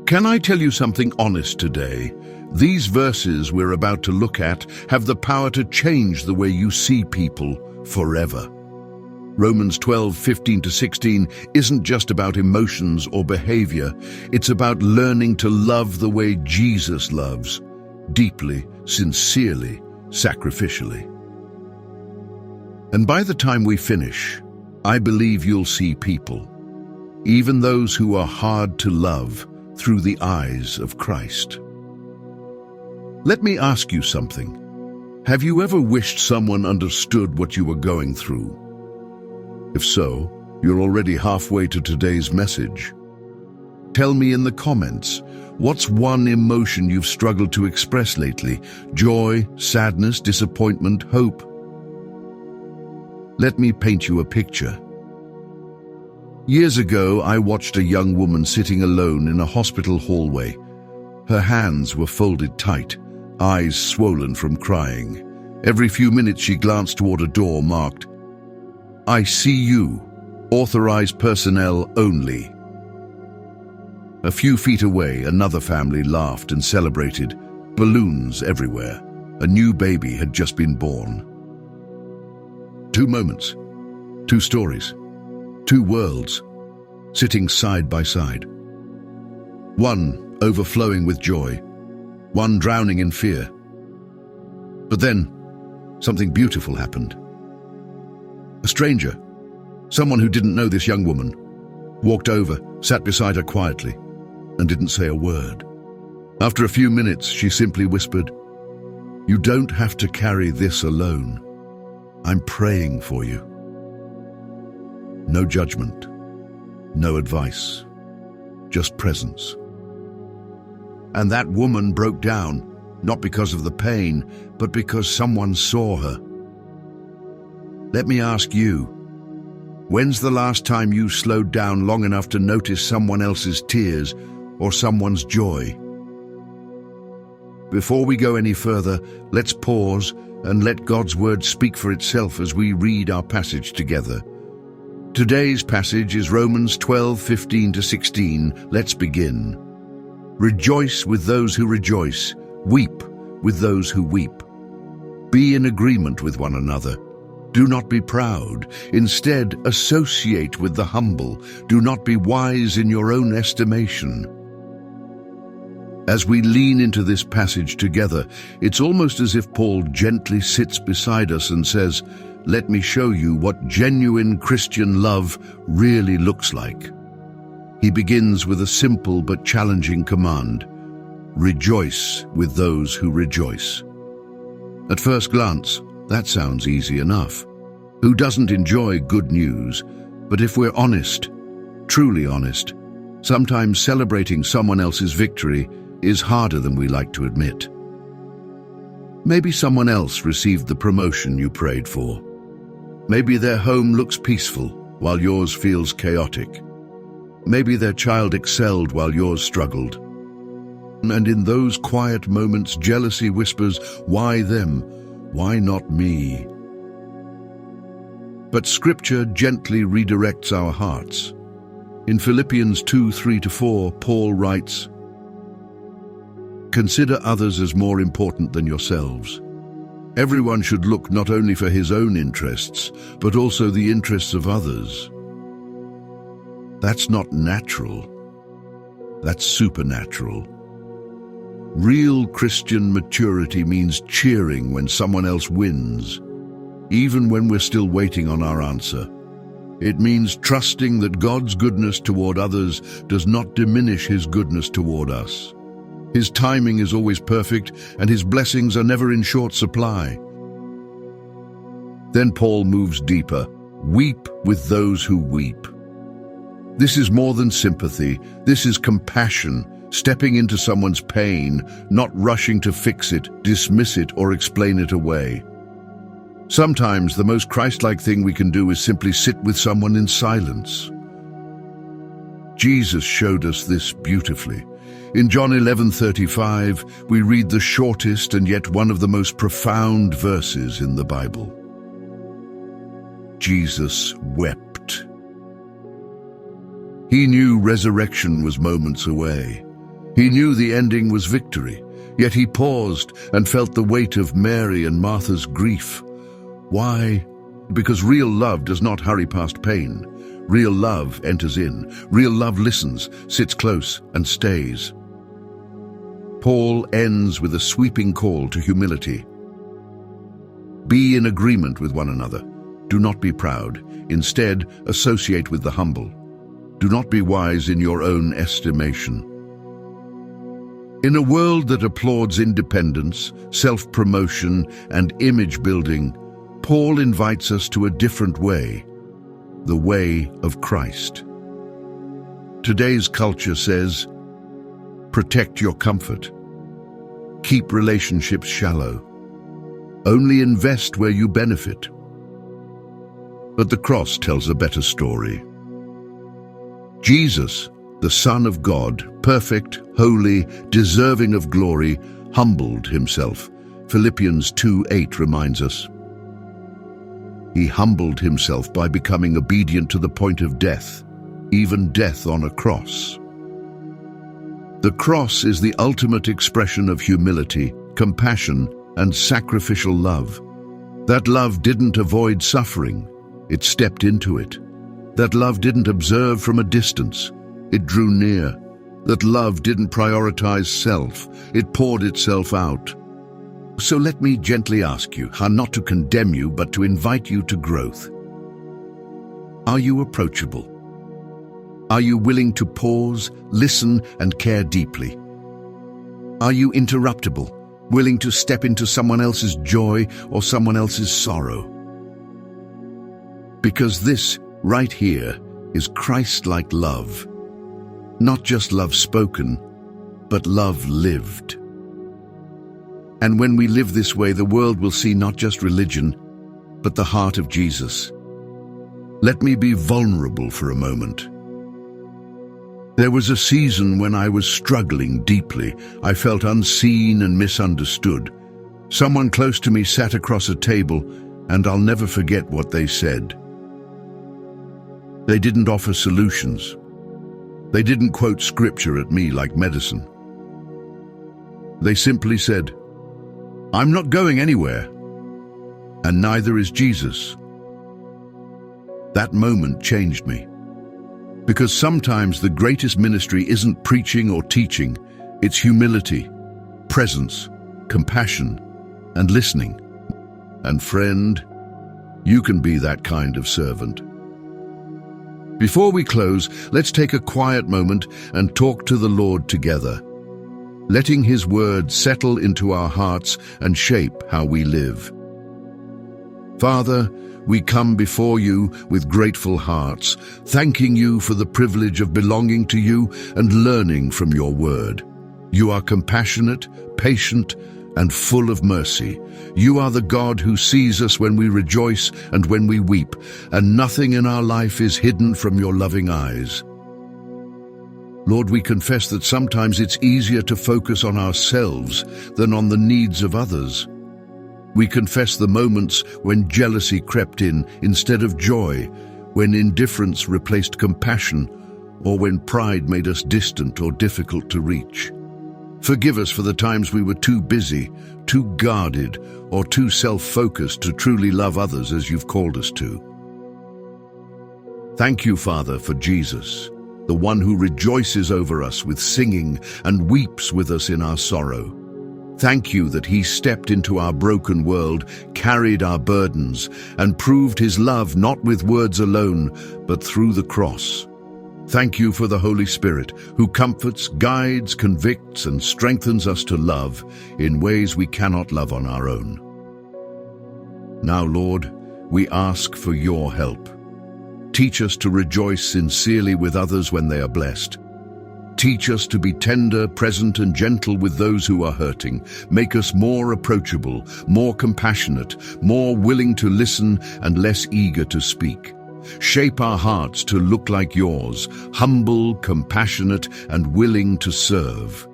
Can I tell you something honest today? These verses we're about to look at have the power to change the way you see people forever. Romans 12:15-16 isn't just about emotions or behavior. It's about learning to love the way Jesus loves, deeply, sincerely, sacrificially. And by the time we finish, I believe you'll see people, even those who are hard to love, through the eyes of Christ. Let me ask you something. Have you ever wished someone understood what you were going through? If so, you're already halfway to today's message. Tell me in the comments, what's one emotion you've struggled to express lately? Joy, sadness, disappointment, hope? Let me paint you a picture. Years ago, I watched a young woman sitting alone in a hospital hallway. Her hands were folded tight, eyes swollen from crying. Every few minutes she glanced toward a door marked, "ICU, authorized personnel only." A few feet away, another family laughed and celebrated, balloons everywhere. A new baby had just been born. Two moments, two stories, two worlds, sitting side by side. One overflowing with joy, one drowning in fear. But then, something beautiful happened. A stranger, someone who didn't know this young woman, walked over, sat beside her quietly, and didn't say a word. After a few minutes, she simply whispered, "You don't have to carry this alone. I'm praying for you." No judgment, no advice, just presence. And that woman broke down, not because of the pain, but because someone saw her. Let me ask you, when's the last time you slowed down long enough to notice someone else's tears or someone's joy? Before we go any further, let's pause and let God's word speak for itself as we read our passage together. Today's passage is Romans 12:15-16. Let's begin. Rejoice with those who rejoice, weep with those who weep. Be in agreement with one another. Do not be proud. Instead, associate with the humble. Do not be wise in your own estimation. As we lean into this passage together, it's almost as if Paul gently sits beside us and says, "Let me show you what genuine Christian love really looks like." He begins with a simple but challenging command: rejoice with those who rejoice. At first glance, that sounds easy enough. Who doesn't enjoy good news? But if we're honest, truly honest, sometimes celebrating someone else's victory is harder than we like to admit. Maybe someone else received the promotion you prayed for. Maybe their home looks peaceful while yours feels chaotic. Maybe their child excelled while yours struggled. And in those quiet moments, jealousy whispers, "Why them? Why not me?" But Scripture gently redirects our hearts. In Philippians 2:3-4, Paul writes, "Consider others as more important than yourselves. Everyone should look not only for his own interests, but also the interests of others." That's not natural. That's supernatural. Real Christian maturity means cheering when someone else wins, even when we're still waiting on our answer. It means trusting that God's goodness toward others does not diminish His goodness toward us. His timing is always perfect, and His blessings are never in short supply. Then Paul moves deeper. Weep with those who weep. This is more than sympathy. This is compassion, stepping into someone's pain, not rushing to fix it, dismiss it, or explain it away. Sometimes the most Christ-like thing we can do is simply sit with someone in silence. Jesus showed us this beautifully. In John 11:35, we read the shortest and yet one of the most profound verses in the Bible. Jesus wept. He knew resurrection was moments away. He knew the ending was victory, yet he paused and felt the weight of Mary and Martha's grief. Why? Because real love does not hurry past pain. Real love enters in. Real love listens, sits close, and stays. Paul ends with a sweeping call to humility. Be in agreement with one another. Do not be proud. Instead, associate with the humble. Do not be wise in your own estimation. In a world that applauds independence, self-promotion, and image-building, Paul invites us to a different way, the way of Christ. Today's culture says, protect your comfort. Keep relationships shallow. Only invest where you benefit. But the cross tells a better story. Jesus, the Son of God, perfect, holy, deserving of glory, humbled himself. Philippians 2:8 reminds us. He humbled himself by becoming obedient to the point of death, even death on a cross. The cross is the ultimate expression of humility, compassion, and sacrificial love. That love didn't avoid suffering, it stepped into it. That love didn't observe from a distance, it drew near. That love didn't prioritize self, it poured itself out. So let me gently ask you, how not to condemn you, but to invite you to growth. Are you approachable? Are you willing to pause, listen, and care deeply? Are you interruptible, willing to step into someone else's joy or someone else's sorrow? Because this, right here, is Christ-like love. Not just love spoken, but love lived. And when we live this way, the world will see not just religion, but the heart of Jesus. Let me be vulnerable for a moment. There was a season when I was struggling deeply. I felt unseen and misunderstood. Someone close to me sat across a table, and I'll never forget what they said. They didn't offer solutions. They didn't quote scripture at me like medicine. They simply said, "I'm not going anywhere, and neither is Jesus." That moment changed me. Because sometimes the greatest ministry isn't preaching or teaching, it's humility, presence, compassion, and listening. And friend, you can be that kind of servant. Before we close, let's take a quiet moment and talk to the Lord together, letting His word settle into our hearts and shape how we live. Father, we come before you with grateful hearts, thanking you for the privilege of belonging to you and learning from your word. You are compassionate, patient, and full of mercy. You are the God who sees us when we rejoice and when we weep, and nothing in our life is hidden from your loving eyes. Lord, we confess that sometimes it's easier to focus on ourselves than on the needs of others. We confess the moments when jealousy crept in instead of joy, when indifference replaced compassion, or when pride made us distant or difficult to reach. Forgive us for the times we were too busy, too guarded, or too self-focused to truly love others as you've called us to. Thank you, Father, for Jesus, the one who rejoices over us with singing and weeps with us in our sorrow. Thank you that he stepped into our broken world, carried our burdens, and proved his love not with words alone, but through the cross. Thank you for the Holy Spirit, who comforts, guides, convicts, and strengthens us to love in ways we cannot love on our own. Now, Lord, we ask for your help. Teach us to rejoice sincerely with others when they are blessed. Teach us to be tender, present, and gentle with those who are hurting. Make us more approachable, more compassionate, more willing to listen, and less eager to speak. Shape our hearts to look like yours, humble, compassionate, and willing to serve.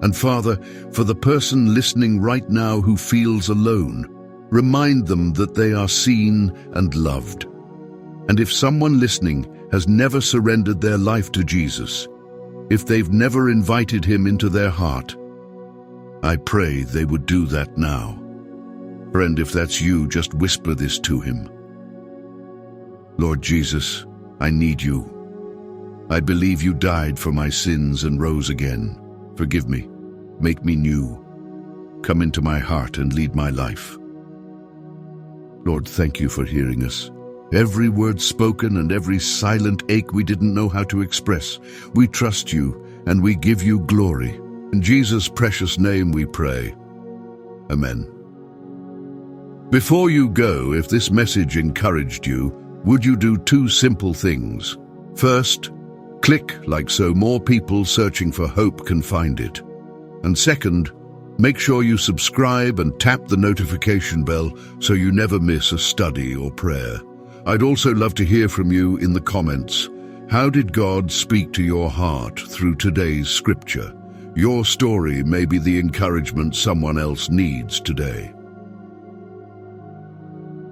And Father, for the person listening right now who feels alone, remind them that they are seen and loved. And if someone listening has never surrendered their life to Jesus, if they've never invited him into their heart. I pray they would do that now. Friend, if that's you, just whisper this to him. Lord Jesus, I need you. I believe you died for my sins and rose again. Forgive me. Make me new. Come into my heart and lead my life. Lord, thank you for hearing us. Every word spoken and every silent ache we didn't know how to express. We trust you and we give you glory. In Jesus' precious name we pray. Amen. Before you go, if this message encouraged you, would you do 2 simple things? First, click like so more people searching for hope can find it. And second, make sure you subscribe and tap the notification bell so you never miss a study or prayer. I'd also love to hear from you in the comments. How did God speak to your heart through today's scripture? Your story may be the encouragement someone else needs today.